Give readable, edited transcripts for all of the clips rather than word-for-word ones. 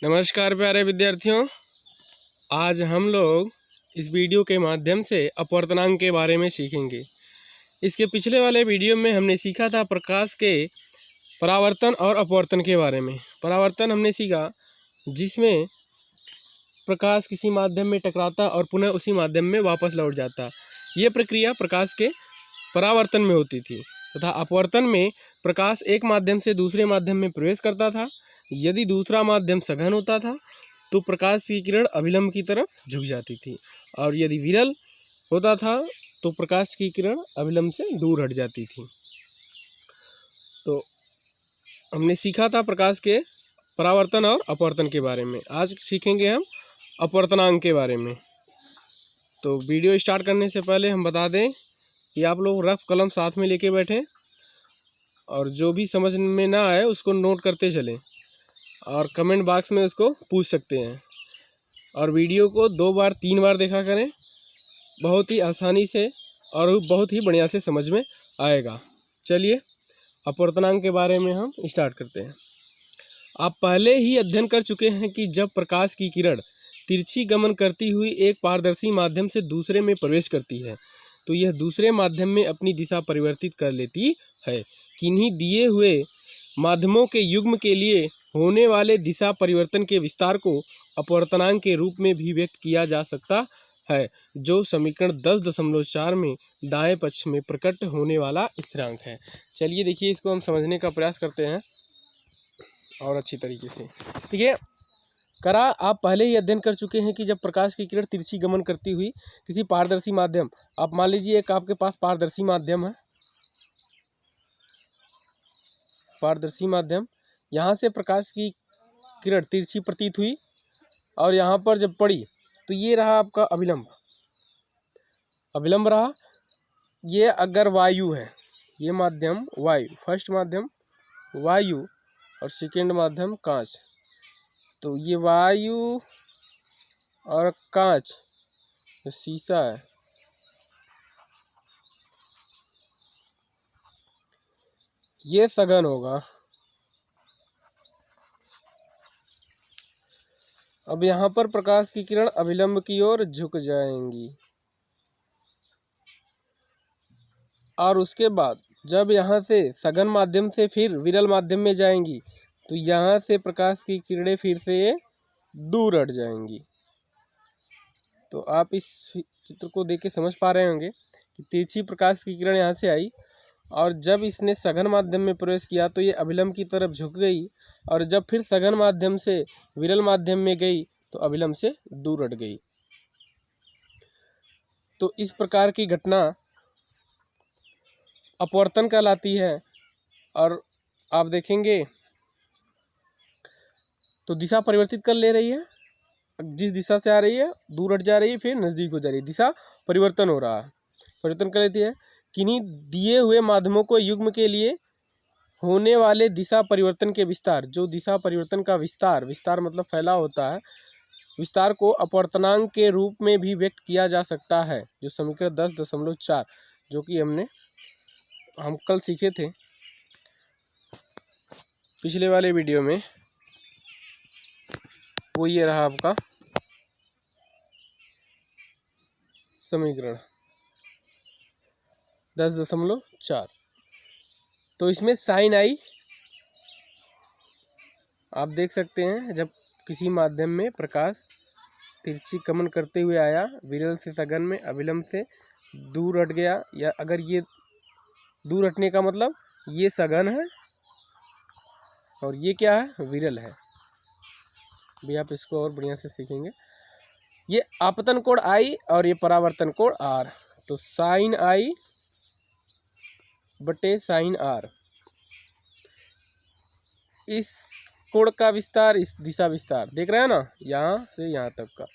नमस्कार प्यारे विद्यार्थियों, आज हम लोग इस वीडियो के माध्यम से अपवर्तनांक के बारे में सीखेंगे। इसके पिछले वाले वीडियो में हमने सीखा था प्रकाश के परावर्तन और अपवर्तन के बारे में। परावर्तन हमने सीखा जिसमें प्रकाश किसी माध्यम में टकराता और पुनः उसी माध्यम में वापस लौट जाता। ये प्रक्रिया प्रकाश के परावर्तन में होती थी तथा अपवर्तन में प्रकाश एक माध्यम से दूसरे माध्यम में प्रवेश करता था। यदि दूसरा माध्यम सघन होता था तो प्रकाश की किरण अभिलंब की तरफ झुक जाती थी, और यदि विरल होता था तो प्रकाश की किरण अभिलंब से दूर हट जाती थी। तो हमने सीखा था प्रकाश के परावर्तन और अपवर्तन के बारे में। आज सीखेंगे हम अपवर्तनांक के बारे में। तो वीडियो स्टार्ट करने से पहले हम बता दें कि आप लोग रफ कलम साथ में लेके बैठें और जो भी समझ में ना आए उसको नोट करते चलें, और कमेंट बॉक्स में उसको पूछ सकते हैं। और वीडियो को 2 बार 3 बार देखा करें, बहुत ही आसानी से और बहुत ही बढ़िया से समझ में आएगा। चलिए अपवर्तनांक के बारे में हम स्टार्ट करते हैं। आप पहले ही अध्ययन कर चुके हैं कि जब प्रकाश की किरण तिरछी गमन करती हुई एक पारदर्शी माध्यम से दूसरे में प्रवेश करती है तो यह दूसरे माध्यम में अपनी दिशा परिवर्तित कर लेती है। किन्हीं दिए हुए माध्यमों के युग्म के लिए होने वाले दिशा परिवर्तन के विस्तार को अपवर्तनांक के रूप में भी व्यक्त किया जा सकता है, जो समीकरण 10.4 में दाएं पक्ष में प्रकट होने वाला स्थिरांक है। चलिए देखिए, इसको हम समझने का प्रयास करते हैं और अच्छी तरीके से। ठीक है, आप पहले ही अध्ययन कर चुके हैं कि जब प्रकाश की किरण तिरछी गमन करती हुई किसी पारदर्शी माध्यम, आप मान लीजिए एक आपके पास पारदर्शी माध्यम है, पारदर्शी माध्यम, यहाँ से प्रकाश की किरण तिरछी प्रतीत हुई और यहाँ पर जब पड़ी तो ये रहा आपका अभिलंब, अभिलंब रहा। ये अगर वायु है, ये माध्यम वायु, फर्स्ट माध्यम वायु और सेकेंड माध्यम कांच, तो ये वायु और कांच जो शीशा है, ये सघन होगा। अब यहाँ पर प्रकाश की किरण अभिलंब की ओर झुक जाएंगी और उसके बाद जब यहाँ से सघन माध्यम से फिर विरल माध्यम में जाएंगी तो यहाँ से प्रकाश की किरणें फिर से दूर हट जाएंगी। तो आप इस चित्र को देख के समझ पा रहे होंगे कि तिरछी प्रकाश की किरण यहाँ से आई और जब इसने सघन माध्यम में प्रवेश किया तो ये अभिलंब की तरफ झुक गई, और जब फिर सघन माध्यम से विरल माध्यम में गई तो अभिलंब से दूर हट गई। तो इस प्रकार की घटना अपवर्तन कहलाती है। और आप देखेंगे तो दिशा परिवर्तित कर ले रही है, जिस दिशा से आ रही है दूर हट जा रही है, फिर नज़दीक हो जा रही है, दिशा परिवर्तन हो रहा है, परिवर्तन कर लेती है। किन्हीं दिए हुए माध्यमों को युग्म के लिए होने वाले दिशा परिवर्तन के विस्तार, जो दिशा परिवर्तन का विस्तार, विस्तार मतलब फैलाव होता है, विस्तार को अपवर्तनांक के रूप में भी व्यक्त किया जा सकता है, जो समीकरण 10.4 जो कि हम कल सीखे थे पिछले वाले वीडियो में, वो ये रहा आपका समीकरण 10.4। तो इसमें साइन आई आप देख सकते हैं, जब किसी माध्यम में प्रकाश तिरछी गमन करते हुए आया, विरल से सघन में अभिलंब से दूर हट गया, या अगर ये दूर हटने का मतलब ये सघन है और ये क्या है, विरल है। भी आप इसको और बढ़िया से सीखेंगे। ये आपतन कोण आई और ये परावर्तन कोण आर, तो साइन आई बटे साइन आर, इस कोण का विस्तार, इस दिशा विस्तार देख रहे हैं ना, यहाँ से यहाँ तक का,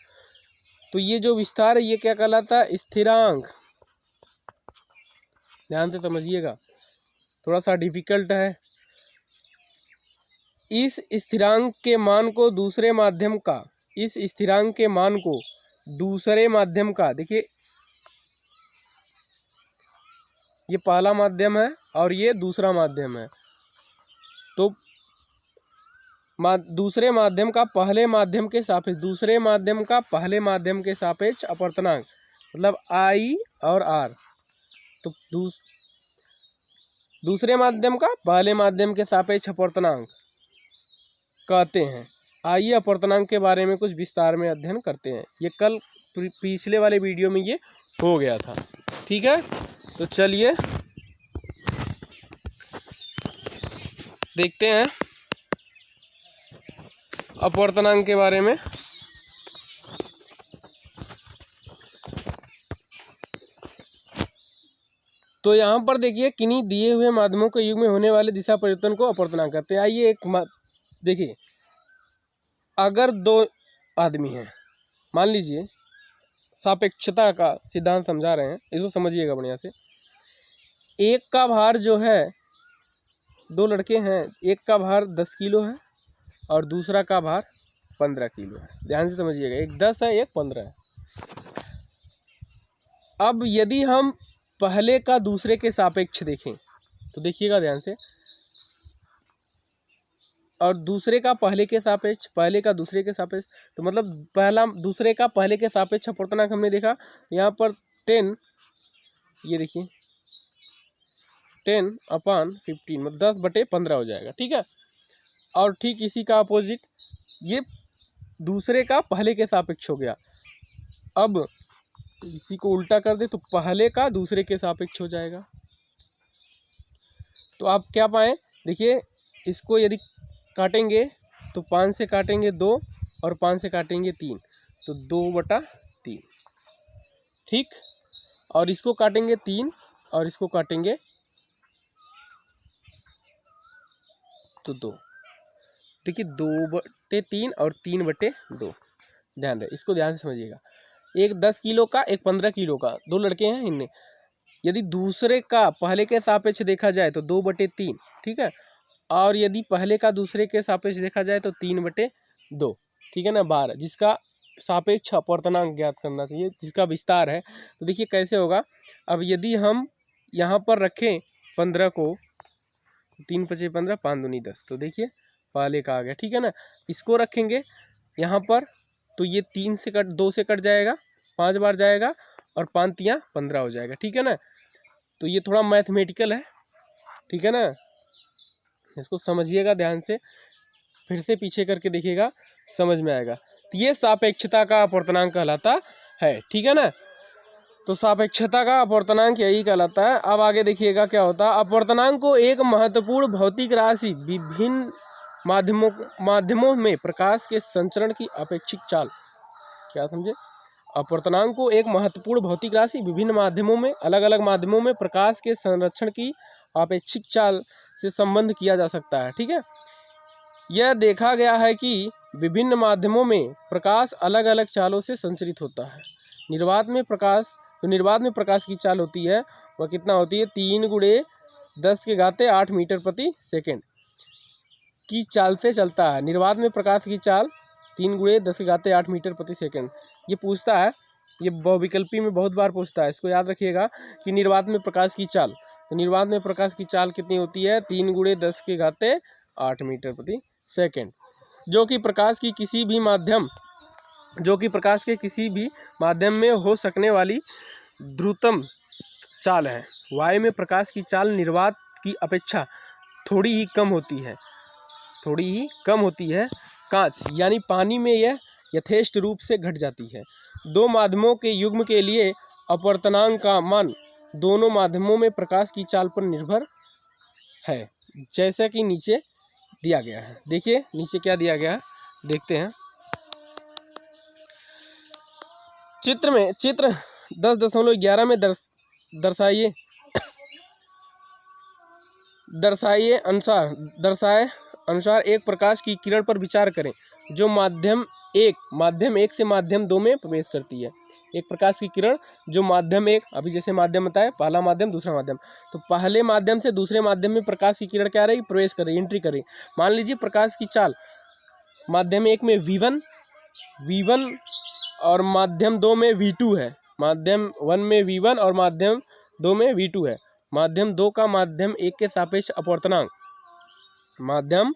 तो ये जो विस्तार है ये क्या कहलाता है, स्थिरांक। ध्यान से समझिएगा, थोड़ा सा डिफिकल्ट है। इस स्थिरांक के मान को दूसरे माध्यम का, इस स्थिरांक के मान को दूसरे माध्यम का, देखिए ये पहला माध्यम है और ये दूसरा माध्यम है, तो दूसरे माध्यम का पहले माध्यम के सापेक्ष, दूसरे माध्यम का पहले माध्यम के सापेक्ष अपवर्तनांक मतलब I और R। तो दूसरे माध्यम का पहले माध्यम के सापेक्ष अपवर्तनांक कहते हैं। आइए अपवर्तनांक के बारे में कुछ विस्तार में अध्ययन करते हैं। ये कल पिछले वाले वीडियो में ये हो गया था, ठीक है। तो चलिए देखते हैं अपवर्तनांक के बारे में। तो यहाँ पर देखिए किन्हीं दिए हुए माध्यमों के युग में होने वाले दिशा परिवर्तन को अपवर्तनांक कहते हैं। आइए देखिए, अगर दो आदमी हैं, मान लीजिए सापेक्षता का सिद्धांत समझा रहे हैं, इसको समझिएगा बढ़िया से। एक का भार जो है, दो लड़के हैं, एक का भार 10 किलो है और दूसरा का भार 15 किलो है। ध्यान से समझिएगा, एक 10 है, एक 15 है। अब यदि हम पहले का दूसरे के सापेक्ष देखें तो देखिएगा ध्यान से, और दूसरे का पहले के सापेक्ष, पहले का दूसरे के सापेक्ष, तो मतलब पहला दूसरे का पहले के सापेक्ष अपवर्तनांक हमने देखा यहाँ पर 10, ये देखिए 10/15 मतलब 10/15 हो जाएगा, ठीक है। और ठीक इसी का अपोजिट ये दूसरे का पहले के सापेक्ष हो गया। अब इसी को उल्टा कर दे तो पहले का दूसरे के सापेक्ष हो जाएगा। तो आप क्या पाएँ, देखिए इसको यदि काटेंगे तो 5 से काटेंगे 2 और 5 से काटेंगे 3, तो 2/3, ठीक। और इसको काटेंगे 3 और इसको काटेंगे तो 2, देखिए 2/3 और 3/2। ध्यान रहे, इसको ध्यान से समझिएगा। एक 10 किलो का, एक 15 किलो का, दो लड़के हैं इनने। यदि दूसरे का पहले के सापेक्ष देखा जाए तो 2/3, ठीक है। और यदि पहले का दूसरे के सापेक्ष देखा जाए तो 3/2, ठीक है ना, 12, जिसका सापेक्ष अपवर्तनांक ज्ञात करना चाहिए, जिसका विस्तार है। तो देखिए कैसे होगा। अब यदि हम यहाँ पर रखें 15 को, 3 × 5 = 15, 5 × 2 = 10, तो देखिए पहले का आ गया, ठीक है ना। इसको रखेंगे यहाँ पर तो ये 2 से कट जाएगा, 5 बार जाएगा और 5 × 3 = 15 हो जाएगा, ठीक है ना। तो ये थोड़ा मैथमेटिकल है, ठीक है ना। इसको समझिएगा ध्यान से, फिर से पीछे करके देखिएगा, समझ में आएगा। तो ये सापेक्षता का अपवर्तनांक कहलाता है, ठीक है ना। तो सापेक्षता का अपवर्तनांक यही कहलाता है। अब आगे देखिएगा क्या होता है। अपवर्तनांक को एक महत्वपूर्ण भौतिक राशि विभिन्न माध्यमों में प्रकाश के संचरण की अपेक्षित चाल, क्या समझे। अपवर्तनांक को एक महत्वपूर्ण भौतिक राशि विभिन्न माध्यमों में, अलग अलग माध्यमों में प्रकाश के संरक्षण की अपेक्षित चाल से संबंध किया जा सकता है, ठीक है। यह देखा गया है कि विभिन्न माध्यमों में प्रकाश अलग अलग चालों से संचरित होता है। निर्वात में प्रकाश की चाल होती है वह कितना होती है, 3 × 10⁸ मीटर प्रति सेकंड की चाल से चलता है। निर्वात में प्रकाश की चाल 3 × 10⁸ मीटर प्रति सेकंड। ये पूछता है, ये बहुविकल्पी में बहुत बार पूछता है, इसको याद रखिएगा कि निर्वात में प्रकाश की चाल, तो निर्वात में प्रकाश की चाल कितनी होती है, 3 × 10⁸ मीटर प्रति सेकंड, जो कि प्रकाश के किसी भी माध्यम में हो सकने वाली ध्रुतम चाल है। वायु में प्रकाश की चाल निर्वात की अपेक्षा थोड़ी ही कम होती है। कांच यानी पानी में यह यथेष्ट रूप से घट जाती है। दो माध्यमों के युग्म के लिए अपवर्तनांक का मान दोनों माध्यमों में प्रकाश की चाल पर निर्भर है, जैसा कि नीचे दिया गया है। देखिए नीचे क्या दिया गया है, देखते हैं। चित्र 10.11 में दर्शाए अनुसार एक प्रकाश की किरण पर विचार करें जो माध्यम 1 से माध्यम 2 में प्रवेश करती है। एक प्रकाश की किरण जो माध्यम 1, अभी जैसे माध्यम बताए, पहला माध्यम दूसरा माध्यम, तो पहले माध्यम से दूसरे माध्यम में प्रकाश की किरण क्या रहेगी, प्रवेश कर रही, एंट्री कर रही। मान लीजिए प्रकाश की चाल माध्यम 1 में V1 और माध्यम 2 में V2 है। माध्यम 1 में V1 और माध्यम 2 में V2 है। माध्यम 2 का माध्यम 1 के सापेक्ष अपवर्तनांक, माध्यम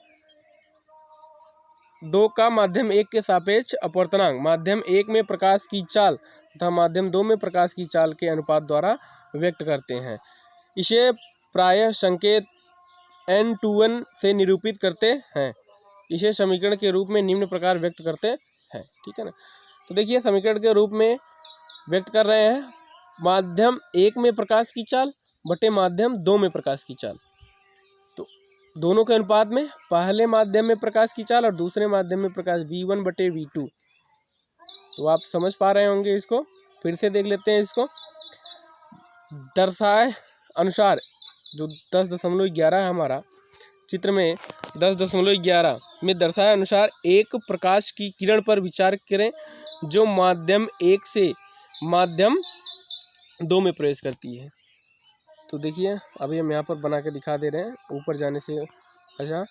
दो का माध्यम एक के सापेक्ष अपवर्तनांक माध्यम एक में प्रकाश की चाल तथा माध्यम दो में प्रकाश की चाल के अनुपात द्वारा व्यक्त करते हैं। इसे प्रायः संकेत n/1 से निरूपित करते हैं। इसे समीकरण के रूप में निम्न प्रकार व्यक्त करते हैं। ठीक है ना। तो देखिए समीकरण के रूप में व्यक्त कर रहे हैं माध्यम एक में प्रकाश की चाल बटे माध्यम दो में प्रकाश की चाल। तो दोनों के अनुपात में पहले माध्यम में प्रकाश की चाल और दूसरे माध्यम में प्रकाश v1 बटे v2। तो आप समझ पा रहे होंगे इसको, फिर से देख लेते हैं इसको। दर्शाए अनुसार जो 10.11 है हमारा चित्र में 10.11 में दर्शाए अनुसार एक प्रकाश की किरण पर विचार करें जो माध्यम एक से माध्यम दो में प्रवेश करती है। तो देखिए अभी हम यहाँ पर बना के दिखा दे रहे हैं ऊपर जाने से। अच्छा,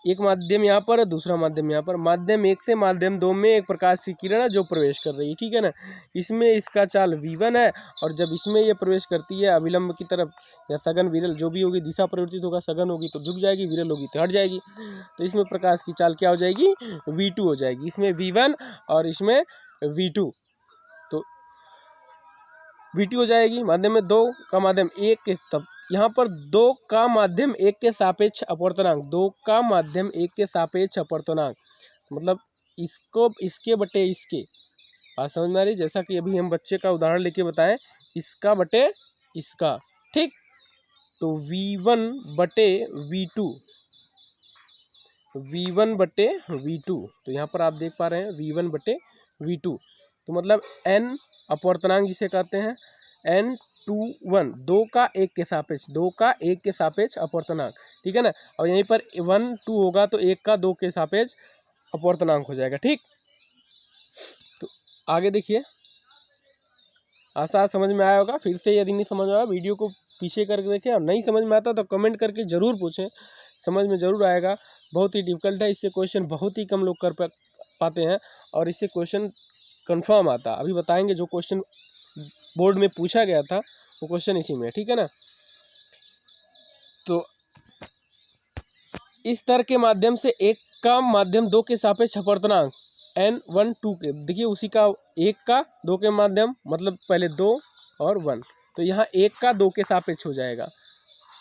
एक माध्यम यहाँ पर दूसरा माध्यम यहाँ पर। माध्यम एक से माध्यम दो में एक प्रकाश की किरण है जो प्रवेश कर रही है। ठीक है ना। इसमें इसका चाल v1 है और जब इसमें ये प्रवेश करती है अविलंब की तरफ या सघन विरल जो भी होगी, दिशा परिवर्तित होगा, सघन होगी तो झुक जाएगी, विरल होगी तो हट जाएगी। तो इसमें प्रकाश की चाल क्या हो जाएगी, v2 हो जाएगी। इसमें v1 और इसमें v2, तो v2 हो जाएगी। माध्यम में दो का माध्यम एक के, तब यहाँ पर दो का माध्यम एक के सापेक्ष अपवर्तनांक, दो का माध्यम एक के सापेक्ष अपवर्तनांक मतलब इसको इसके बटे इसके, बात समझ में आ रही। जैसा कि अभी हम बच्चे का उदाहरण लेके बताएं, इसका बटे इसका। ठीक, तो v1 बटे v2, v1 बटे v2। तो यहाँ पर आप देख पा रहे हैं v1 बटे v2। तो मतलब n अपवर्तनांक जिसे कहते हैं n/1, दो का एक के सापेक्ष, दो का एक के सापेक्ष अपवर्तनांक। ठीक है ना। और यहीं पर 1/2 होगा तो एक का दो के सापेक्ष अपवर्तनांक हो जाएगा। ठीक, तो आगे देखिए, आशा समझ में आया होगा। फिर से यदि नहीं समझ आया वीडियो को पीछे करके देखें, और नहीं समझ में आता तो कमेंट करके ज़रूर पूछें, समझ में ज़रूर आएगा। बहुत ही डिफिकल्ट है, इससे क्वेश्चन बहुत ही कम लोग कर पाते हैं और इससे क्वेश्चन कंफर्म आता। अभी बताएंगे जो क्वेश्चन बोर्ड में पूछा गया था वो क्वेश्चन इसी में। ठीक है ना। तो इस तरह के माध्यम से एक का माध्यम दो के सापेक्ष अपवर्तनांक n/1/2 के, देखिए उसी का एक का दो के माध्यम मतलब पहले दो और 1, तो यहाँ एक का दो के सापेक्ष हो जाएगा।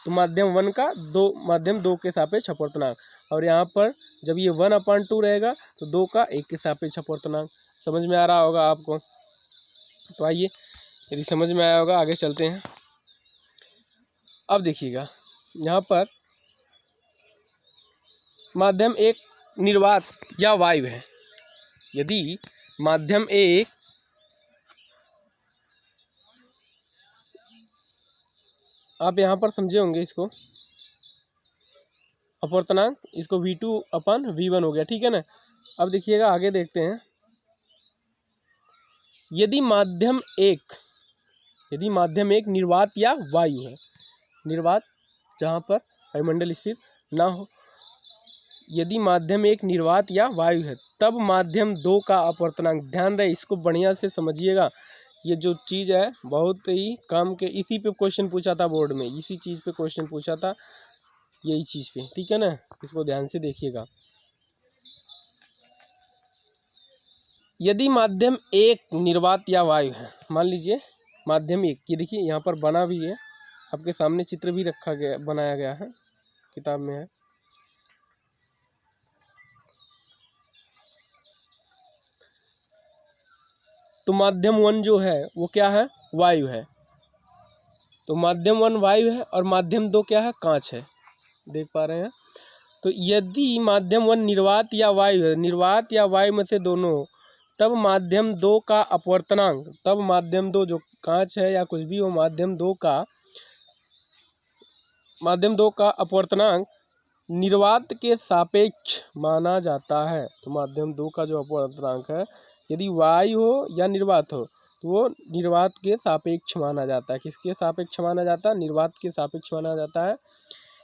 तो माध्यम 1 का दो, माध्यम दो के सापेक्ष अपवर्तनांक, और यहाँ पर जब ये 1/2 रहेगा तो दो का एक के सापेक्ष अपवर्तनांक। समझ में आ रहा होगा आपको। तो आइए, यदि समझ में आया होगा आगे चलते हैं। अब देखिएगा यहाँ पर माध्यम एक निर्वात या वायु है। यदि माध्यम एक आप यहाँ पर समझे होंगे इसको, अपवर्तनांक इसको v2/v1 हो गया। ठीक है ना। अब देखिएगा आगे देखते हैं। यदि माध्यम एक निर्वात या वायु है, निर्वात जहाँ पर वायुमंडल स्थित ना हो, यदि माध्यम एक निर्वात या वायु है तब माध्यम दो का अपवर्तनांक, ध्यान रहे इसको बढ़िया से समझिएगा। ये जो चीज़ है बहुत ही काम के, इसी पे क्वेश्चन पूछा था बोर्ड में, इसी चीज़ पे क्वेश्चन पूछा था, यही चीज़ पे। ठीक है ना। इसको ध्यान से देखिएगा। यदि माध्यम एक निर्वात या वायु है, मान लीजिए माध्यम एक, ये देखिए यहाँ पर बना भी है, आपके सामने चित्र भी रखा गया, बनाया गया है, किताब में है। तो माध्यम 1 जो है वो क्या है, वायु है। तो माध्यम 1 वायु है और माध्यम 2 क्या है, कांच है। देख पा रहे हैं। तो यदि माध्यम 1 निर्वात या वायु है, निर्वात या वायु में से दोनों, तब माध्यम 2 का अपवर्तनांक, तब माध्यम 2 जो कांच है या कुछ भी हो, माध्यम 2 का अपवर्तनांक निर्वात के सापेक्ष माना जाता है। तो माध्यम 2 का जो अपवर्तनांक है, यदि वायु हो या निर्वात हो तो वो निर्वात के सापेक्ष माना जाता है। किसके सापेक्ष माना जाता है, निर्वात के सापेक्ष माना जाता है।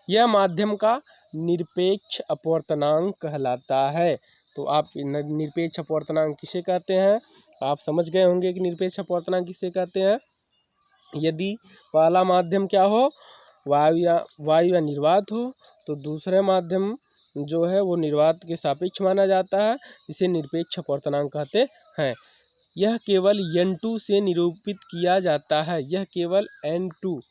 यह माध्यम का निरपेक्ष अपवर्तनांक कहलाता है। तो आप निरपेक्ष अपवर्तनांक किसे कहते हैं, आप समझ गए होंगे कि निरपेक्ष अपवर्तनांक किसे कहते हैं। यदि पहला माध्यम क्या हो, वायु या निर्वात हो, तो दूसरे माध्यम जो है वो निर्वात के सापेक्ष माना जाता है, इसे निरपेक्ष अपवर्तनांक कहते हैं। यह केवल n2 से निरूपित किया जाता है, यह केवल n2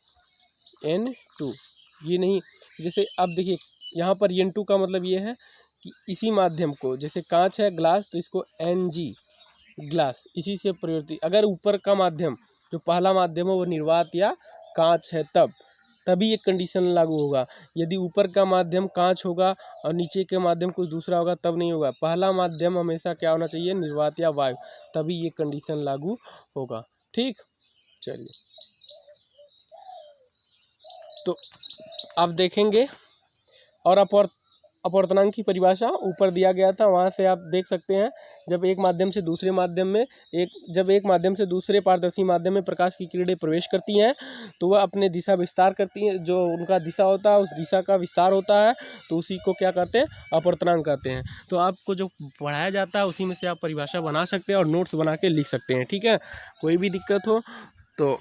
ये नहीं। जैसे अब देखिए यहाँ पर n2 का मतलब ये है कि इसी माध्यम को, जैसे कांच है ग्लास, तो इसको Ng ग्लास इसी से प्रवृत्ति, अगर ऊपर का माध्यम जो पहला माध्यम है वो निर्वात या कांच है तभी ये कंडीशन लागू होगा। यदि ऊपर का माध्यम कांच होगा और नीचे के माध्यम कोई दूसरा होगा तब नहीं होगा। पहला माध्यम हमेशा क्या होना चाहिए, निर्वात या वायु, तभी ये कंडीशन लागू होगा। ठीक, चलिए तो अब देखेंगे। और अपवर्तनांक की परिभाषा ऊपर दिया गया था, वहाँ से आप देख सकते हैं। जब एक माध्यम से दूसरे पारदर्शी माध्यम में प्रकाश की किरणें प्रवेश करती हैं तो वह अपने दिशा विस्तार करती हैं, जो उनका दिशा होता है उस दिशा का विस्तार होता है, तो उसी को क्या कहते हैं, अपवर्तनांक कहते हैं। तो आपको जो पढ़ाया जाता है उसी में से आप परिभाषा बना सकते हैं और नोट्स बना के लिख सकते हैं। ठीक है, कोई भी दिक्कत हो तो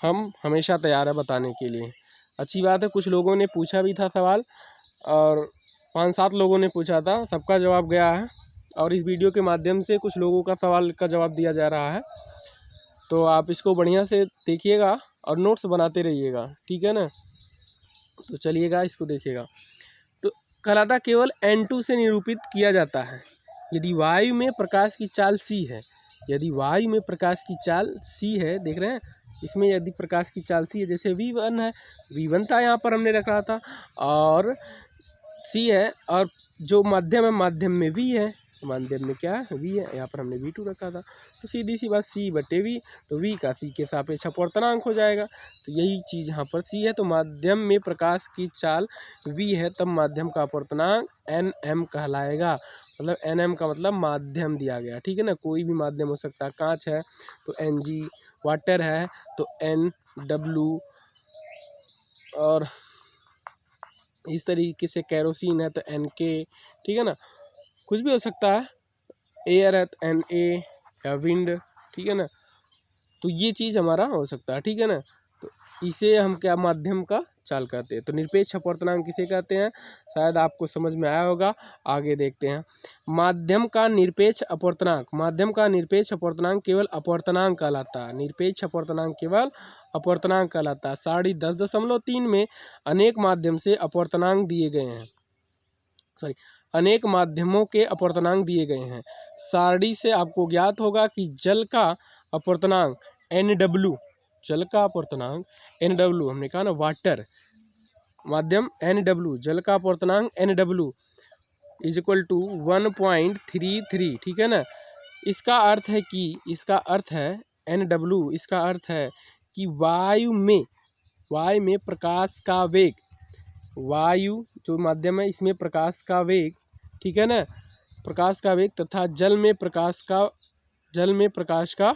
हम हमेशा तैयार है बताने के लिए। अच्छी बात है, कुछ लोगों ने पूछा भी था सवाल, और 5-7 लोगों ने पूछा था, सबका जवाब गया है। और इस वीडियो के माध्यम से कुछ लोगों का सवाल का जवाब दिया जा रहा है, तो आप इसको बढ़िया से देखिएगा और नोट्स बनाते रहिएगा। ठीक है ना, तो चलिएगा इसको देखिएगा। तो कहलाता केवल n2 से निरूपित किया जाता है यदि वायु में प्रकाश की चाल c है। यदि वायु में प्रकाश की चाल c है, देख रहे हैं इसमें, यदि प्रकाश की चाल c है, जैसे v1 है, v1 था यहाँ पर हमने रखा था, और c है, और जो माध्यम है माध्यम में v है, माध्यम में क्या है, v है, यहाँ पर हमने v2 रखा था, तो सीधी सी बात c/v, तो v का c के सापेक्ष अपवर्तनांक हो जाएगा। तो यही चीज़ यहाँ पर c है, तो माध्यम में प्रकाश की चाल v है, तब माध्यम का अपवर्तनांक nm कहलाएगा। मतलब nm का मतलब माध्यम दिया गया। ठीक है ना, कोई भी माध्यम हो सकता है, कांच है तो Ng, वाटर है तो Nw, और इस तरीके से कैरोसिन है तो Nk। ठीक है ना, कुछ भी हो सकता है, एयर है तो Na या विंड। ठीक है ना, तो ये चीज़ हमारा हो सकता है। ठीक है ना, तो इसे हम क्या माध्यम का चाल कहते हैं। तो निरपेक्ष अपवर्तनांक किसे कहते हैं, शायद आपको समझ में आया होगा। आगे देखते हैं। माध्यम का निरपेक्ष अपवर्तनांक, माध्यम का निरपेक्ष अपवर्तनांक केवल अपवर्तनांक कहलाता है। निरपेक्ष अपवर्तनांक केवल अपवर्तनांक कहलाता है। सारणी 10.3 में अनेक माध्यम से अपवर्तनांक दिए गए हैं, अनेक माध्यमों के अपवर्तनांक दिए गए हैं। सारणी से आपको ज्ञात होगा कि जल का अपवर्तनांक Nw, जल का अपवर्तनांक Nw, हमने कहा ना वाटर, माध्यम Nw, जल का अपवर्तनांक Nw = 1.33। ठीक है ना, इसका अर्थ है Nw, इसका अर्थ है कि वायु में प्रकाश का वेग, वायु जो माध्यम है इसमें प्रकाश का वेग, ठीक है ना, प्रकाश का वेग, तथा जल में प्रकाश का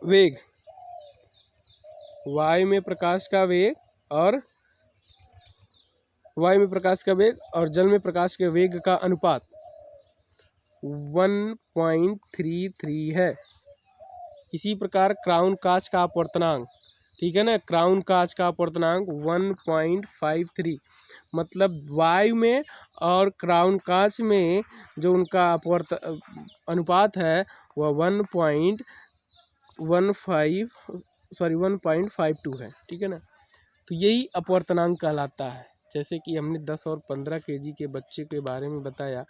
वेग, वायु में प्रकाश का वेग और जल में प्रकाश के वेग का अनुपात 1.33 है। इसी प्रकार क्राउन कांच का अपवर्तनांक, ठीक है ना, क्राउन कांच का अपवर्तनांक 1.53, मतलब वायु में और क्राउन कांच में जो उनका अनुपात है वह 1.52 है। ठीक है ना, तो यही अपवर्तनांक कहलाता है। जैसे कि हमने 10 और 15 kg के बच्चे के बारे में बताया,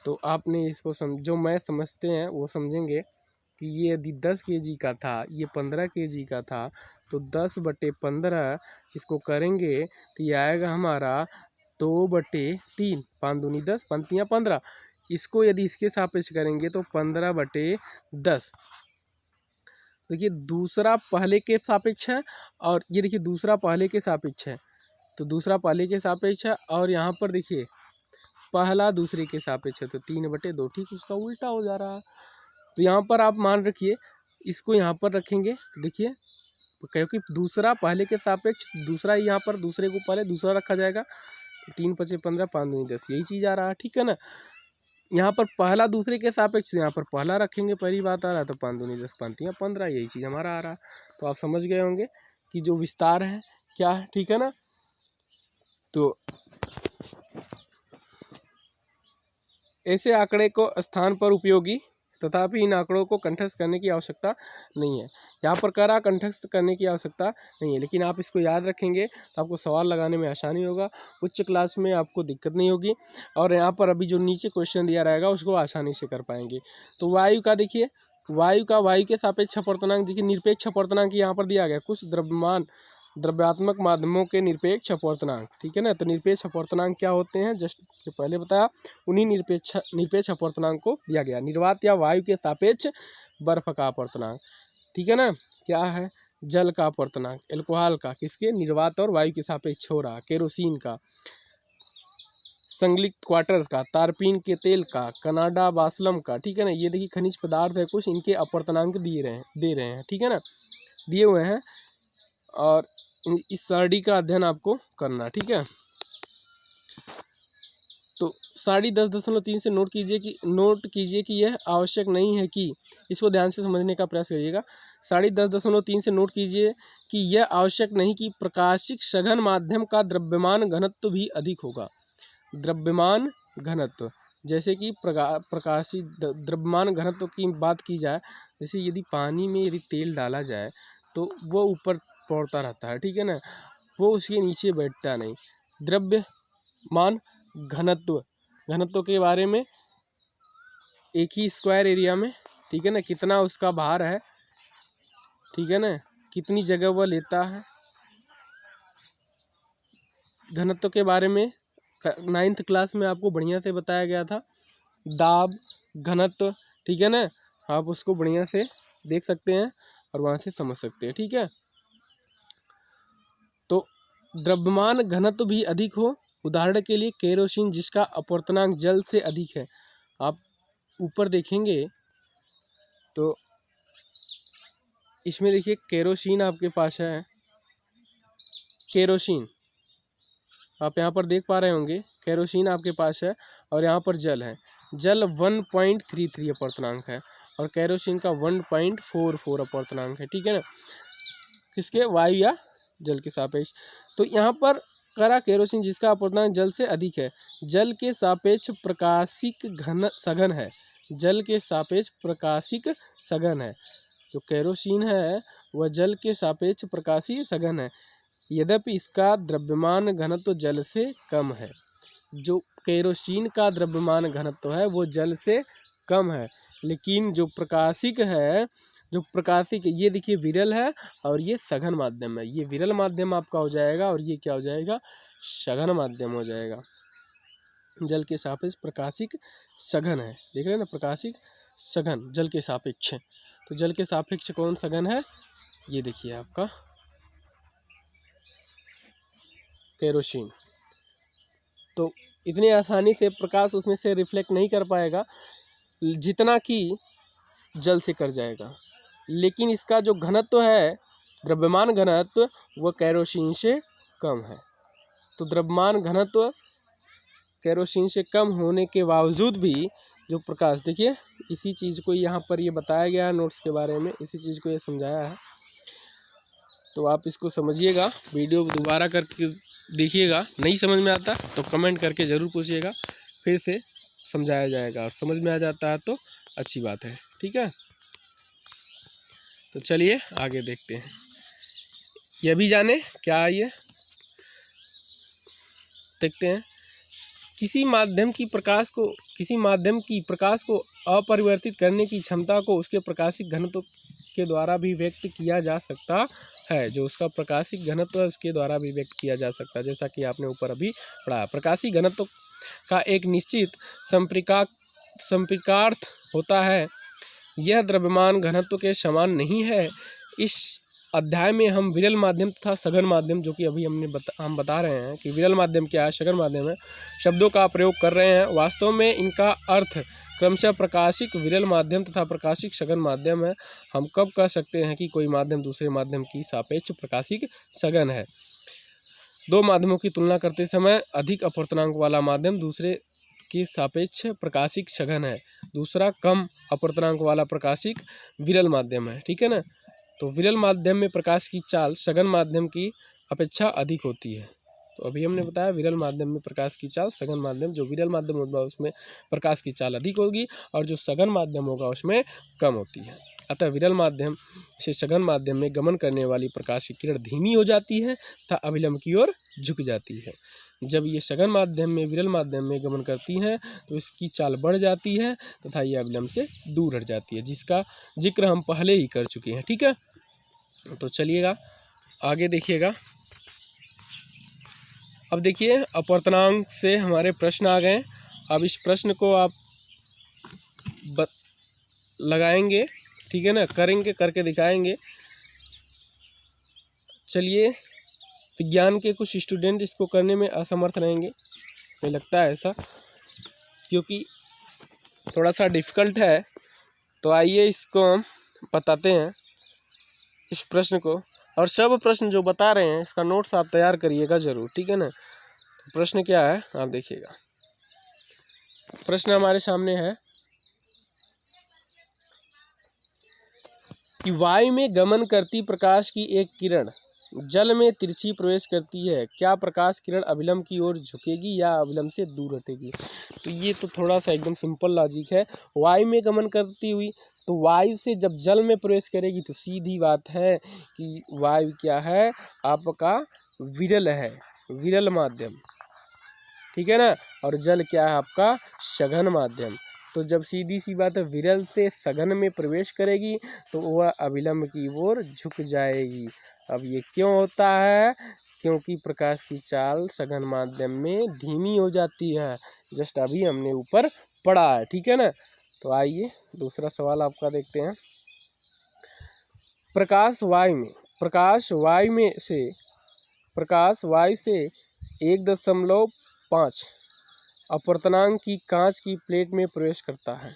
तो आपने इसको जो मैं समझते हैं वो समझेंगे कि ये यदि 10 kg का था, ये 15 kg का था, तो 10/15 इसको करेंगे तो ये आएगा हमारा 2/3, 5 दूनी 10, 5 15। इसको यदि इसके सापेक्ष करेंगे तो 15/10। देखिए दूसरा पहले के सापेक्ष है, और ये देखिए दूसरा पहले के सापेक्ष है, तो दूसरा पहले के सापेक्ष है, और यहाँ पर देखिए पहला दूसरे के सापेक्ष है, तो 3/2, ठीक उसका उल्टा हो जा रहा है। तो यहाँ पर आप मान रखिए, इसको यहाँ पर रखेंगे, देखिए क्योंकि दूसरा पहले के सापेक्ष, दूसरा यहाँ पर दूसरे को पहले दूसरा रखा जाएगा, 3×5 = 15, 5 दूनी 10, यही चीज़ आ रहा है। ठीक है ना, यहाँ पर पहला दूसरे के सापेक्ष, यहाँ पर पहला रखेंगे, पहली बात आ रहा है, तो 5 दूनी 10, 5 3 15, यही चीज़ हमारा आ रहा है। तो आप समझ गए होंगे कि जो विस्तार है क्या है, ठीक है ना। तो ऐसे आंकड़े को स्थान पर उपयोगी, तथापि इन आंकड़ों को कंठस्थ करने की आवश्यकता नहीं है। यहाँ पर करा कंठस्थ करने की आवश्यकता नहीं है, लेकिन आप इसको याद रखेंगे तो आपको सवाल लगाने में आसानी होगा, उच्च क्लास में आपको दिक्कत नहीं होगी। और यहाँ पर अभी जो नीचे क्वेश्चन दिया रहेगा उसको आसानी से कर पाएंगे। तो वायु का देखिए, वायु के सापेक्ष अपवर्तनांक देखिए, निरपेक्ष अपवर्तनांक यहाँ पर दिया गया, कुछ द्रव्यात्मक माध्यमों के निरपेक्ष अपवर्तनांक, ठीक है ना। तो निरपेक्ष अपवर्तनांक क्या होते हैं, जस्ट पहले बताया, उन्हीं निरपेक्ष अपवर्तनांक को दिया गया। निर्वात या वायु के सापेक्ष बर्फ का अपवर्तनांक, ठीक है ना। क्या है, जल का अपवर्तनांक, एल्कोहल का, किसके, निर्वात और वायु के सापेक्ष हो रहा, केरोसिन का, संगलित क्वार्टर्स का, तारपीन के तेल का, कनाडा बासलम का, ठीक है ना। ये देखिए खनिज पदार्थ है कुछ, इनके अपवर्तनांक दे रहे हैं, ठीक है ना, दिए हुए हैं। और इस सारणी का अध्ययन आपको करना, ठीक है। तो सारणी 10.3 से नोट कीजिए कि यह आवश्यक नहीं है कि, इसको ध्यान से समझने का प्रयास करिएगा। सारणी 10.3 से नोट कीजिए कि यह आवश्यक नहीं कि प्रकाशिक सघन माध्यम का द्रव्यमान घनत्व भी अधिक होगा। द्रव्यमान घनत्व, जैसे कि प्रकाशित द्रव्यमान घनत्व की बात की जाए, जैसे यदि पानी में यदि तेल डाला जाए तो वो ऊपर पौड़ता रहता है, ठीक है ना, वो उसके नीचे बैठता नहीं। द्रव्यमान घनत्व के बारे में, एक ही स्क्वायर एरिया में, ठीक है ना, कितना उसका भार है, ठीक है ना, कितनी जगह वह लेता है, घनत्व के बारे में 9th क्लास में आपको बढ़िया से बताया गया था। दाब घनत्व, ठीक है ना, आप उसको बढ़िया से देख सकते हैं और वहाँ से समझ सकते हैं, ठीक है। तो द्रव्यमान घनत्व भी अधिक हो, उदाहरण के लिए केरोसिन जिसका अपवर्तनांक जल से अधिक है। आप ऊपर देखेंगे तो इसमें देखिए केरोसिन आपके पास है, केरोसिन आप यहाँ पर देख पा रहे होंगे, केरोसिन आपके पास है और यहाँ पर जल है। जल 1.33 अपवर्तनांक है और केरोसिन का 1.44 अपवर्तनांक है, ठीक है ना, किसके, वायु या जल के सापेक्ष। तो यहाँ पर करा केरोसिन जिसका अपवर्तनांक जल से अधिक है, जल के सापेक्ष प्रकाशिक सघन है, जल के सापेक्ष प्रकाशिक सघन है। जो केरोसिन है वह जल के सापेक्ष प्रकाशीय सघन है, यद्यपि इसका द्रव्यमान घनत्व जल से कम है। जो केरोसिन का द्रव्यमान घनत्व है वो जल से कम है, लेकिन जो प्रकाशिक है, ये देखिए विरल है और ये सघन माध्यम है। ये विरल माध्यम आपका हो जाएगा और ये क्या हो जाएगा, सघन माध्यम हो जाएगा। जल के सापेक्ष प्रकाशिक सघन है, देख रहे हैं ना, प्रकाशिक सघन जल के सापेक्ष। तो जल के सापेक्ष कौन सघन है, ये देखिए आपका केरोसिन। तो इतनी आसानी से प्रकाश उसमें से रिफ्लेक्ट नहीं कर पाएगा जितना कि जल से कर जाएगा, लेकिन इसका जो घनत्व है, द्रव्यमान घनत्व, वह केरोसिन से कम है। तो द्रव्यमान घनत्व केरोसिन से कम होने के बावजूद भी जो प्रकाश, देखिए इसी चीज़ को यहाँ पर ये बताया गया है नोट्स के बारे में, इसी चीज़ को ये समझाया है। तो आप इसको समझिएगा, वीडियो दोबारा करके देखिएगा, नहीं समझ में आता तो कमेंट करके ज़रूर पूछिएगा, फिर से समझाया जाएगा, और समझ में आ जाता है तो अच्छी बात है, ठीक है। तो चलिए आगे देखते हैं, यह भी जाने क्या है, ये देखते हैं। किसी माध्यम की प्रकाश को अपरिवर्तित करने की क्षमता को उसके प्रकाशिक घनत्व के द्वारा भी व्यक्त किया जा सकता है। जो उसका प्रकाशिक घनत्व है उसके द्वारा भी व्यक्त किया जा सकता है, जैसा कि आपने ऊपर अभी पढ़ा। प्रकाशिक घनत्व का एक निश्चित संपर्कार्थ होता है, यह द्रव्यमान घनत्व के समान नहीं है। इस अध्याय में हम विरल माध्यम तथा सघन माध्यम, जो कि अभी हम बता रहे हैं कि विरल माध्यम क्या है, सघन माध्यम है, शब्दों का प्रयोग कर रहे हैं। वास्तव में इनका अर्थ क्रमशः प्रकाशिक विरल माध्यम तथा प्रकाशिक सघन माध्यम है। हम कब कह सकते हैं कि कोई माध्यम दूसरे माध्यम की सापेक्ष प्रकाशिक सघन है? दो माध्यमों की तुलना करते समय अधिक अपवर्तनांक वाला माध्यम दूसरे के सापेक्ष प्रकाशिक सघन है, दूसरा कम अपवर्तनांक वाला प्रकाशिक विरल माध्यम है, ठीक है ना। तो विरल माध्यम में प्रकाश की चाल सघन माध्यम की अपेक्षा अधिक होती है। तो अभी हमने बताया विरल माध्यम में प्रकाश की चाल, सघन माध्यम, जो विरल माध्यम होगा उसमें प्रकाश की चाल अधिक होगी और जो सघन माध्यम होगा उसमें कम होती है। अतः विरल माध्यम से सघन माध्यम में गमन करने वाली प्रकाश की किरण धीमी हो जाती है तथा अभिलंब की ओर झुक जाती है। जब ये सघन माध्यम में विरल माध्यम में गमन करती हैं तो इसकी चाल बढ़ जाती है तथा ये अभिलंब से दूर हट जाती है, जिसका जिक्र हम पहले ही कर चुके हैं। ठीक है, तो चलिएगा आगे देखिएगा। अब देखिए अपवर्तनांक से हमारे प्रश्न आ गए। अब इस प्रश्न को आप लगाएंगे, ठीक है ना, करेंगे, करके दिखाएंगे। चलिए, विज्ञान के कुछ स्टूडेंट इसको करने में असमर्थ रहेंगे, मुझे लगता है ऐसा, क्योंकि थोड़ा सा डिफ़िकल्ट है। तो आइए इसको हम बताते हैं इस प्रश्न को, और सब प्रश्न जो बता रहे हैं इसका नोट्स आप तैयार करिएगा ज़रूर, ठीक है ना। तो प्रश्न क्या है आप देखिएगा। प्रश्न हमारे सामने है कि वायु में गमन करती प्रकाश की एक किरण जल में तिरछी प्रवेश करती है, क्या प्रकाश किरण अभिलंब की ओर झुकेगी या अभिलंब से दूर हटेगी। तो ये तो थोड़ा सा एकदम सिंपल लॉजिक है। वायु में गमन करती हुई, तो वायु से जब जल में प्रवेश करेगी तो सीधी बात है कि वायु क्या है, आपका विरल है, विरल माध्यम, ठीक है ना, और जल क्या है आपका सघन माध्यम। तो जब सीधी सी बात है विरल से सघन में प्रवेश करेगी तो वह अभिलंब की ओर झुक जाएगी। अब ये क्यों होता है, क्योंकि प्रकाश की चाल सघन माध्यम में धीमी हो जाती है, जस्ट अभी हमने ऊपर पढ़ा है, ठीक है ना। तो आइए दूसरा सवाल आपका देखते हैं। प्रकाश वायु से 1.5 अपवर्तनांक की कांच की प्लेट में प्रवेश करता है।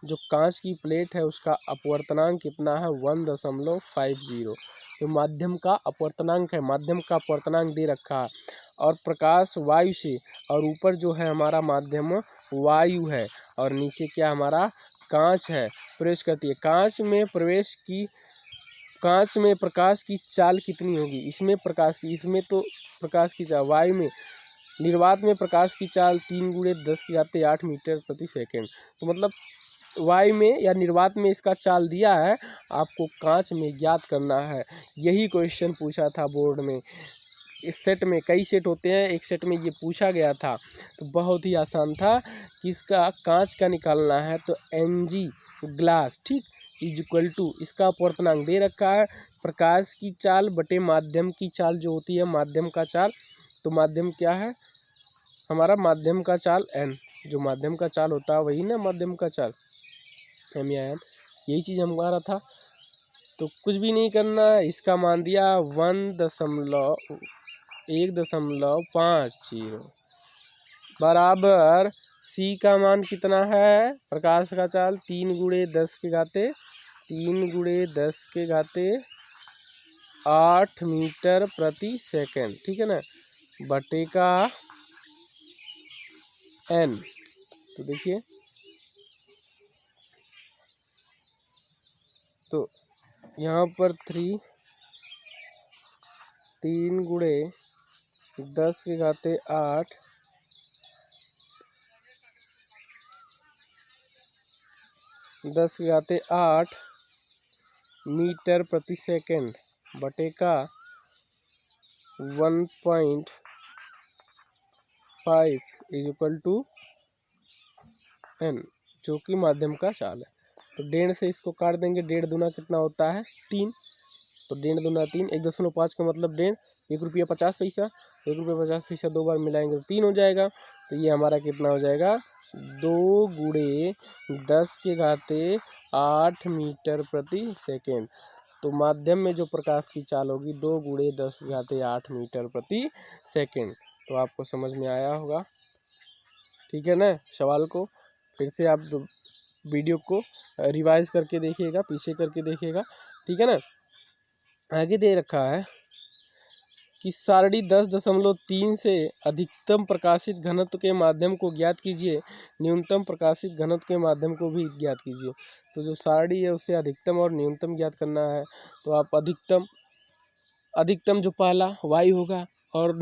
जो कांच की प्लेट है उसका अपवर्तनांक कितना है, 1.50। तो माध्यम का अपवर्तनांक है, माध्यम का अपवर्तनांक दे रखा है। और प्रकाश वायु से, और ऊपर जो है हमारा माध्यम वायु है और नीचे क्या हमारा कांच है, प्रवेश करती है। कांच में प्रकाश की चाल कितनी होगी, इसमें तो प्रकाश की चाल, वायु में निर्वात में प्रकाश की चाल 3 × 10⁸ मीटर प्रति सेकेंड। तो मतलब वायु में या निर्वात में इसका चाल दिया है, आपको कांच में ज्ञात करना है। यही क्वेश्चन पूछा था बोर्ड में। इस सेट में कई सेट होते हैं, एक सेट में ये पूछा गया था, तो बहुत ही आसान था कि इसका कांच का निकालना है। तो Mg ग्लास, ठीक, = इसका अपवर्तनांक दे रखा है, प्रकाश की चाल बटे माध्यम की चाल जो होती है, माध्यम का चाल। तो माध्यम क्या है हमारा, माध्यम का चाल n, जो माध्यम का चाल होता है वही ना माध्यम का चाल, m या n, यही चीज़ हमारा था। तो कुछ भी नहीं करना है, इसका मान दिया 1.50 बराबर c का मान कितना है, प्रकाश का चाल 3 × 10⁸ मीटर प्रति सेकेंड, ठीक है ना, बटे का n। तो देखिए, तो यहाँ पर 3 × 10⁸ मीटर प्रति सेकेंड बटे का 1.5 = n, जो कि माध्यम का चाल है। तो 1.5 से इसको काट देंगे, 1.5 दूना कितना होता है 3, तो 1.5 दूना 3, 1.5 का मतलब 1.5, 1 रुपया 50 पैसा, 1 रुपया 50 पैसा 2 बार मिलाएंगे तो 3 हो जाएगा। तो ये हमारा कितना हो जाएगा, 2 × 10⁸ मीटर प्रति सेकेंड। तो माध्यम में जो प्रकाश की चाल होगी 2 × 10⁸ मीटर प्रति सेकेंड। तो आपको समझ में आया होगा, ठीक है ना। सवाल को फिर से आप वीडियो को रिवाइज करके देखिएगा, पीछे करके देखिएगा, ठीक है ना। आगे दे रखा है कि सारणी 10.3 से अधिकतम प्रकाशित घनत्व के माध्यम को ज्ञात कीजिए, न्यूनतम प्रकाशित घनत्व के माध्यम को भी ज्ञात कीजिए। तो जो सारणी है उससे अधिकतम और न्यूनतम ज्ञात करना है। तो आप अधिकतम अधिकतम जो पहला वायु होगा और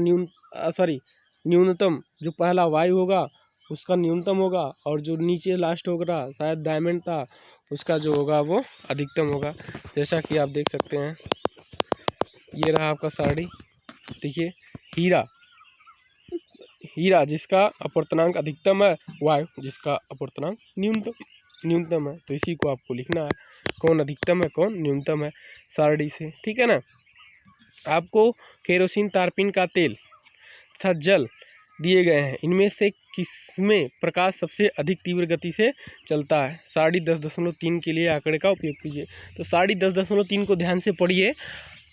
न्यूनतम जो पहला वायु होगा उसका न्यूनतम होगा, और जो नीचे लास्ट होगा शायद डायमंड था उसका जो होगा वो अधिकतम होगा। जैसा कि आप देख सकते हैं, ये रहा आपका सारणी। देखिए हीरा जिसका अपवर्तनांक अधिकतम है, वायु जिसका अपवर्तनांक न्यूनतम है। तो इसी को आपको लिखना है, कौन अधिकतम है कौन न्यूनतम है, सारणी से। ठीक है ना। आपको केरोसिन, तारपीन का तेल तथा जल दिए गए हैं, इनमें से किसमें प्रकाश सबसे अधिक तीव्र गति से चलता है। सारणी 10.3 के लिए आंकड़े का उपयोग कीजिए। तो सारणी 10.3 को ध्यान से पढ़िए।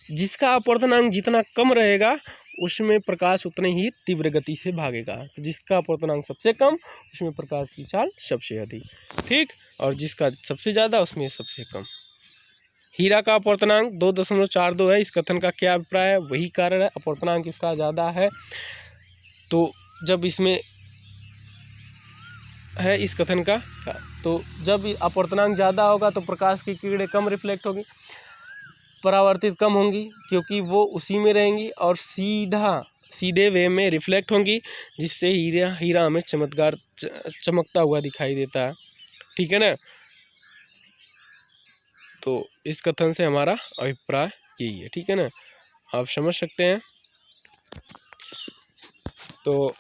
जिसका अपवर्तनांक जितना कम रहेगा उसमें प्रकाश उतने ही तीव्र गति से भागेगा। तो जिसका अपवर्तनांक सबसे कम उसमें प्रकाश की चाल सबसे अधिक, ठीक, और जिसका सबसे ज़्यादा उसमें सबसे कम। हीरा का अपवर्तनांक 2.42 है। इस कथन का क्या अभिप्राय है? वही कारण है, अपवर्तनांक इसका ज़्यादा है। तो जब इसमें है इस कथन का तो जब अपवर्तनांक ज़्यादा होगा तो प्रकाश की किरणें कम रिफ्लेक्ट होगी, परावर्तित कम होंगी, क्योंकि वो उसी में रहेंगी और सीधे वे में रिफ्लेक्ट होंगी, जिससे हीरा हमें चमकता हुआ दिखाई देता है। ठीक है ना। तो इस कथन से हमारा अभिप्राय यही है। ठीक है ना, आप समझ सकते हैं। तो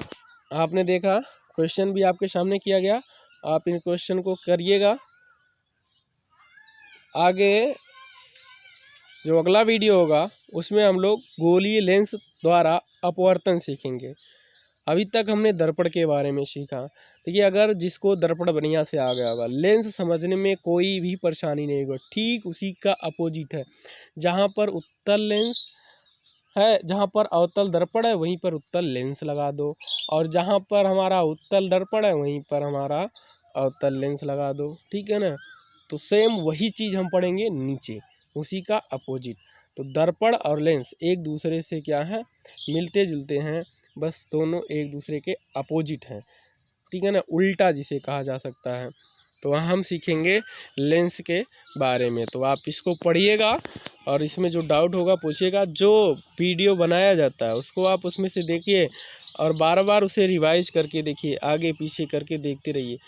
आपने देखा, क्वेश्चन भी आपके सामने किया गया, आप इन क्वेश्चन को करिएगा। आगे जो अगला वीडियो होगा उसमें हम लोग गोलीय लेंस द्वारा अपवर्तन सीखेंगे। अभी तक हमने दर्पण के बारे में सीखा। देखिए, अगर जिसको दर्पण बढ़िया से आ गया होगा, लेंस समझने में कोई भी परेशानी नहीं होगा। ठीक उसी का अपोजिट है। जहाँ पर उत्तल लेंस है, जहाँ पर अवतल दर्पण है वहीं पर उत्तल लेंस लगा दो, और जहाँ पर हमारा उत्तल दर्पण है वहीं पर हमारा अवतल लेंस लगा दो। ठीक है ना। तो सेम वही चीज़ हम पढ़ेंगे नीचे, उसी का अपोजिट। तो दर्पण और लेंस एक दूसरे से क्या है, मिलते जुलते हैं, बस दोनों एक दूसरे के अपोजिट हैं। ठीक है ना, उल्टा जिसे कहा जा सकता है। तो वहाँ हम सीखेंगे लेंस के बारे में। तो आप इसको पढ़िएगा और इसमें जो डाउट होगा पूछिएगा। जो वीडियो बनाया जाता है उसको आप उसमें से देखिए और बार बार उसे रिवाइज करके देखिए, आगे पीछे करके देखते रहिए।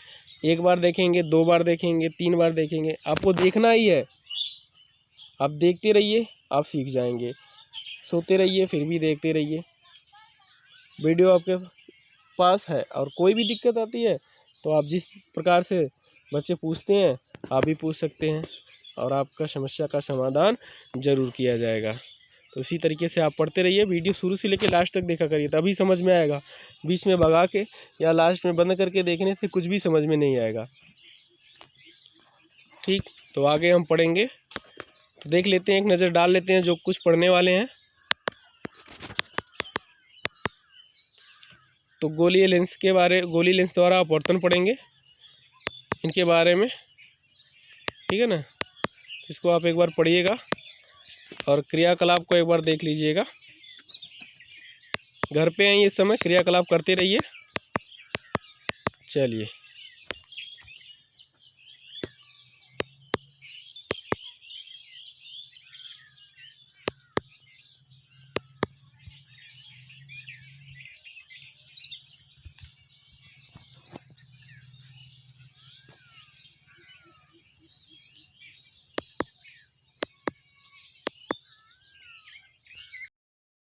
एक बार देखेंगे, 2 बार देखेंगे, 3 बार देखेंगे, आपको देखना ही है। आप देखते रहिए, आप सीख जाएंगे। सोते रहिए फिर भी देखते रहिए। वीडियो आपके पास है और कोई भी दिक्कत आती है तो आप जिस प्रकार से बच्चे पूछते हैं आप भी पूछ सकते हैं, और आपका समस्या का समाधान जरूर किया जाएगा। तो इसी तरीके से आप पढ़ते रहिए। वीडियो शुरू से लेकर लास्ट तक देखा करिए, तभी समझ में आएगा। बीच में भगा के या लास्ट में बंद करके देखने से कुछ भी समझ में नहीं आएगा। ठीक, तो आगे हम पढ़ेंगे। तो देख लेते हैं, एक नज़र डाल लेते हैं जो कुछ पढ़ने वाले हैं। तो गोलीय लेंस द्वारा अपवर्तन पढ़ेंगे, इनके बारे में। ठीक है ना। इसको आप एक बार पढ़िएगा और क्रियाकलाप को एक बार देख लीजिएगा। घर पे हैं ये समय, क्रियाकलाप करते रहिए। चलिए।